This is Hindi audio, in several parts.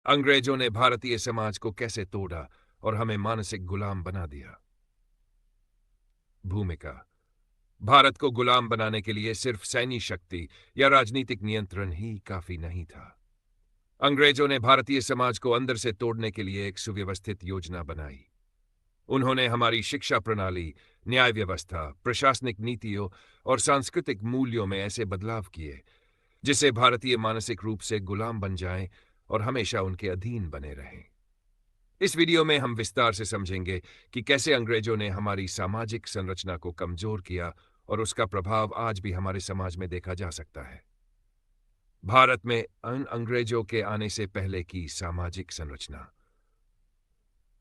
अंग्रेजों ने भारतीय समाज को कैसे तोड़ा और हमें मानसिक गुलाम बना दिया। भूमिका। भारत को गुलाम बनाने के लिए सिर्फ सैन्य शक्ति या राजनीतिक नियंत्रण ही काफी नहीं था। अंग्रेजों ने भारतीय समाज को अंदर से तोड़ने के लिए एक सुव्यवस्थित योजना बनाई। उन्होंने हमारी शिक्षा प्रणाली, न्याय व्यवस्था, प्रशासनिक नीतियों और सांस्कृतिक मूल्यों में ऐसे बदलाव किए जिससे भारतीय मानसिक रूप से गुलाम बन जाएं और हमेशा उनके अधीन बने रहें। इस वीडियो में हम विस्तार से समझेंगे कि कैसे अंग्रेजों ने हमारी सामाजिक संरचना को कमजोर किया और उसका प्रभाव आज भी हमारे समाज में देखा जा सकता है। भारत में अंग्रेजों के आने से पहले की सामाजिक संरचना।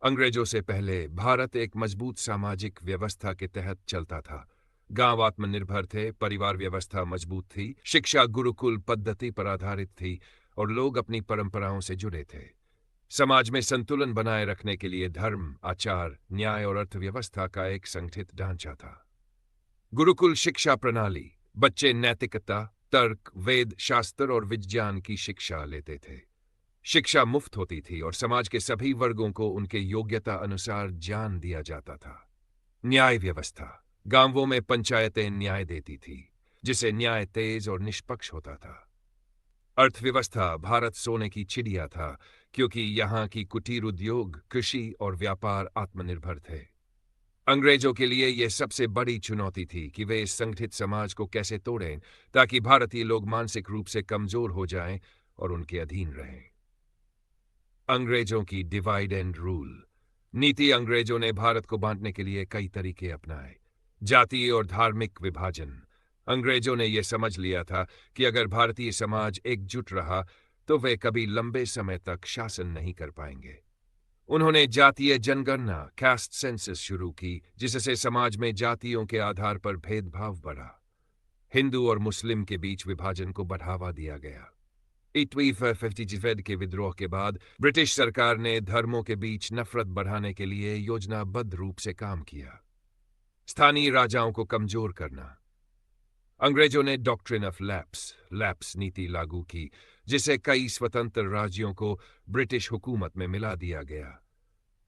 अंग्रेजों से पहले भारत एक मजबूत सामाजिक व्यवस्था के तहत चलता था। गांव आत्मनिर्भर थे, परिवार व्यवस्था मजबूत थी, शिक्षा गुरुकुल पद्धति पर आधारित थी और लोग अपनी परंपराओं से जुड़े थे। समाज में संतुलन बनाए रखने के लिए धर्म, आचार, न्याय और अर्थव्यवस्था का एक संगठित ढांचा था। गुरुकुल शिक्षा प्रणाली। बच्चे नैतिकता, तर्क, वेद, शास्त्र और विज्ञान की शिक्षा लेते थे। शिक्षा मुफ्त होती थी और समाज के सभी वर्गों को उनके योग्यता अनुसार ज्ञान दिया जाता था। न्याय व्यवस्था। गांवों में पंचायतें न्याय देती थी, जिससे न्याय तेज और निष्पक्ष होता था। अर्थव्यवस्था। भारत सोने की चिड़िया था, क्योंकि यहाँ की कुटीर उद्योग, कृषि और व्यापार आत्मनिर्भर थे। अंग्रेजों के लिए यह सबसे बड़ी चुनौती थी कि वे इस संगठित समाज को कैसे तोड़ें ताकि भारतीय लोग मानसिक रूप से कमजोर हो जाएं और उनके अधीन रहें। अंग्रेजों की डिवाइड एंड रूल नीति। अंग्रेजों ने भारत को बांटने के लिए कई तरीके अपनाए। जातीय और धार्मिक विभाजन। अंग्रेजों ने यह समझ लिया था कि अगर भारतीय समाज एकजुट रहा तो वे कभी लंबे समय तक शासन नहीं कर पाएंगे। उन्होंने जातीय जनगणना, कास्ट सेंसस शुरू की, जिससे समाज में जातियों के आधार पर भेदभाव बढ़ा। हिंदू और मुस्लिम के बीच विभाजन को बढ़ावा दिया गया। 1857 के विद्रोह के बाद ब्रिटिश सरकार ने धर्मों के बीच नफरत बढ़ाने के लिए योजनाबद्ध रूप से काम किया। स्थानीय राजाओं को कमजोर करना। अंग्रेजों ने डॉक्ट्रिन ऑफ लैप्स नीति लागू की, जिससे कई स्वतंत्र राज्यों को ब्रिटिश हुकूमत में मिला दिया गया।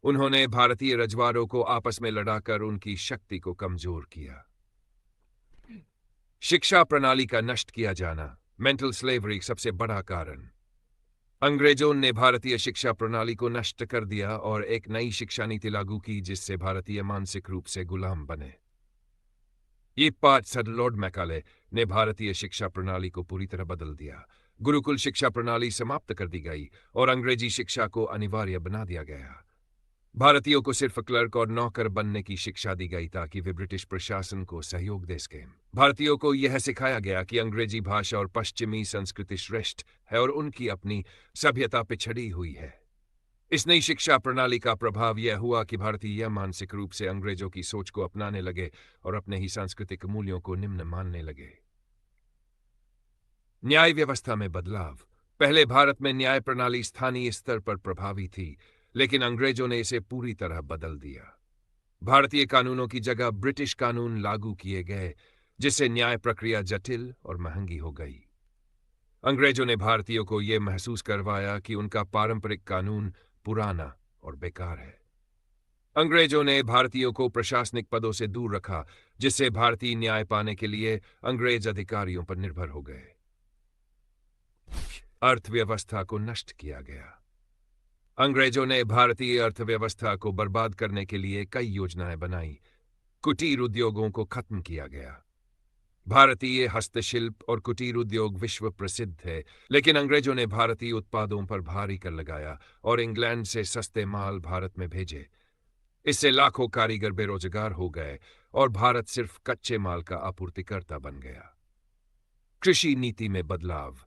उन्होंने भारतीय रजवाड़ों को आपस में लड़ाकर उनकी शक्ति को कमजोर किया। शिक्षा प्रणाली का नष्ट किया जाना। मेंटल स्लेवरी सबसे बड़ा कारण। अंग्रेजों ने भारतीय शिक्षा प्रणाली को नष्ट कर दिया और एक नई शिक्षा नीति लागू की, जिससे भारतीय मानसिक रूप से गुलाम बने। ये पाठ सर लॉर्ड मैकाले ने भारतीय शिक्षा प्रणाली को पूरी तरह बदल दिया। गुरुकुल शिक्षा प्रणाली समाप्त कर दी गई और अंग्रेजी शिक्षा को अनिवार्य बना दिया गया। भारतीयों को सिर्फ क्लर्क और नौकर बनने की शिक्षा दी गई ताकि वे ब्रिटिश प्रशासन को सहयोग दे सकें। भारतीयों को यह सिखाया गया कि अंग्रेजी भाषा और पश्चिमी संस्कृति श्रेष्ठ है और उनकी अपनी सभ्यता पिछड़ी हुई है। इस नई शिक्षा प्रणाली का प्रभाव यह हुआ कि भारतीय मानसिक रूप से अंग्रेजों की सोच को अपनाने लगे और अपने ही सांस्कृतिक मूल्यों को निम्न मानने लगे। न्याय व्यवस्था में बदलाव। पहले भारत में न्याय प्रणाली स्थानीय स्तर पर प्रभावी थी, लेकिन अंग्रेजों ने इसे पूरी तरह बदल दिया। भारतीय कानूनों की जगह ब्रिटिश कानून लागू किए गए, जिससे न्याय प्रक्रिया जटिल और महंगी हो गई। अंग्रेजों ने भारतीयों को यह महसूस करवाया कि उनका पारंपरिक कानून पुराना और बेकार है। अंग्रेजों ने भारतीयों को प्रशासनिक पदों से दूर रखा, जिससे भारतीय न्याय पाने के लिए अंग्रेज अधिकारियों पर निर्भर हो गए। अर्थव्यवस्था को नष्ट किया गया। अंग्रेजों ने भारतीय अर्थव्यवस्था को बर्बाद करने के लिए कई योजनाएं बनाई। कुटीर उद्योगों को खत्म किया गया। भारतीय हस्तशिल्प और कुटीर उद्योग विश्व प्रसिद्ध थे, लेकिन अंग्रेजों ने भारतीय उत्पादों पर भारी कर लगाया और इंग्लैंड से सस्ते माल भारत में भेजे। इससे लाखों कारीगर बेरोजगार हो गए और भारत सिर्फ कच्चे माल का आपूर्तिकर्ता बन गया। कृषि नीति में बदलाव।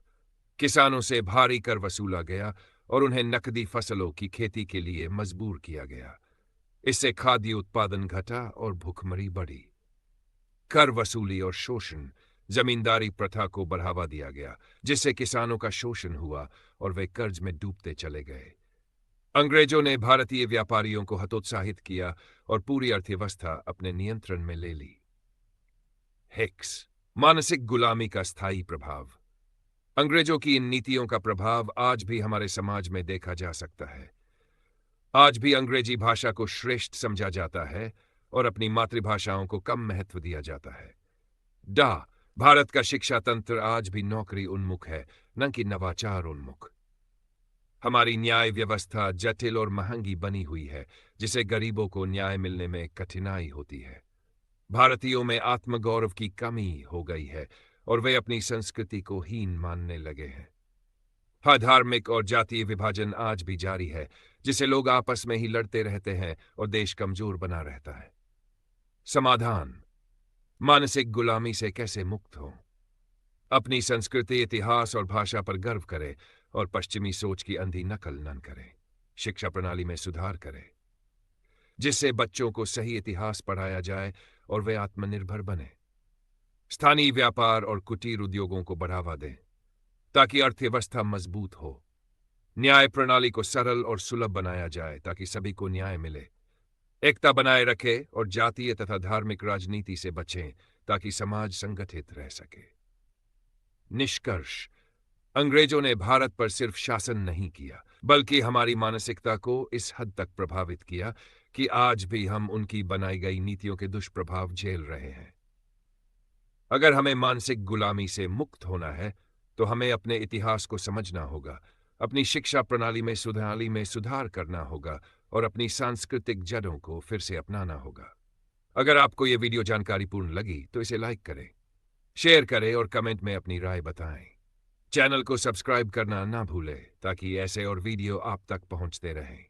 किसानों से भारी कर वसूला गया और उन्हें नकदी फसलों की खेती के लिए मजबूर किया गया। इससे खाद्य उत्पादन घटा और भूखमरी बढ़ी। कर वसूली और शोषण। जमींदारी प्रथा को बढ़ावा दिया गया, जिससे किसानों का शोषण हुआ और वे कर्ज में डूबते चले गए। अंग्रेजों ने भारतीय व्यापारियों को हतोत्साहित किया और पूरी अर्थव्यवस्था अपने नियंत्रण में ले ली। हिक्स। मानसिक गुलामी का स्थायी प्रभाव। अंग्रेजों की इन नीतियों का प्रभाव आज भी हमारे समाज में देखा जा सकता है। आज भी अंग्रेजी भाषा को श्रेष्ठ समझा जाता है और अपनी मातृभाषाओं को कम महत्व दिया जाता है। डा भारत का शिक्षा तंत्र आज भी नौकरी उन्मुख है, न कि नवाचार उन्मुख। हमारी न्याय व्यवस्था जटिल और महंगी बनी हुई है, जिसे गरीबों को न्याय मिलने में कठिनाई होती है। भारतीयों में आत्मगौरव की कमी हो गई है और वे अपनी संस्कृति को हीन मानने लगे हैं। धार्मिक और जातीय विभाजन आज भी जारी है, जिसे लोग आपस में ही लड़ते रहते हैं और देश कमजोर बना रहता है। समाधान: मानसिक गुलामी से कैसे मुक्त हो? अपनी संस्कृति, इतिहास और भाषा पर गर्व करें और पश्चिमी सोच की अंधी नकल न करें। शिक्षा प्रणाली में सुधार करें, जिससे बच्चों को सही इतिहास पढ़ाया जाए और वे आत्मनिर्भर बने। स्थानीय व्यापार और कुटीर उद्योगों को बढ़ावा दें, ताकि अर्थव्यवस्था मजबूत हो। न्याय प्रणाली को सरल और सुलभ बनाया जाए, ताकि सभी को न्याय मिले। एकता बनाए रखें और जातीय तथा धार्मिक राजनीति से बचें, ताकि समाज संगठित रह सके। निष्कर्ष: अंग्रेजों ने भारत पर सिर्फ शासन नहीं किया, बल्कि हमारी मानसिकता को इस हद तक प्रभावित किया कि आज भी हम उनकी बनाई गई नीतियों के दुष्प्रभाव झेल रहे हैं। अगर हमें मानसिक गुलामी से मुक्त होना है, तो हमें अपने इतिहास को समझना होगा, अपनी शिक्षा प्रणाली में सुधार करना होगा और अपनी सांस्कृतिक जड़ों को फिर से अपनाना होगा। अगर आपको ये वीडियो जानकारीपूर्ण लगी तो इसे लाइक करें, शेयर करें और कमेंट में अपनी राय बताएं। चैनल को सब्सक्राइब करना ना भूलें, ताकि ऐसे और वीडियो आप तक पहुंचते रहें।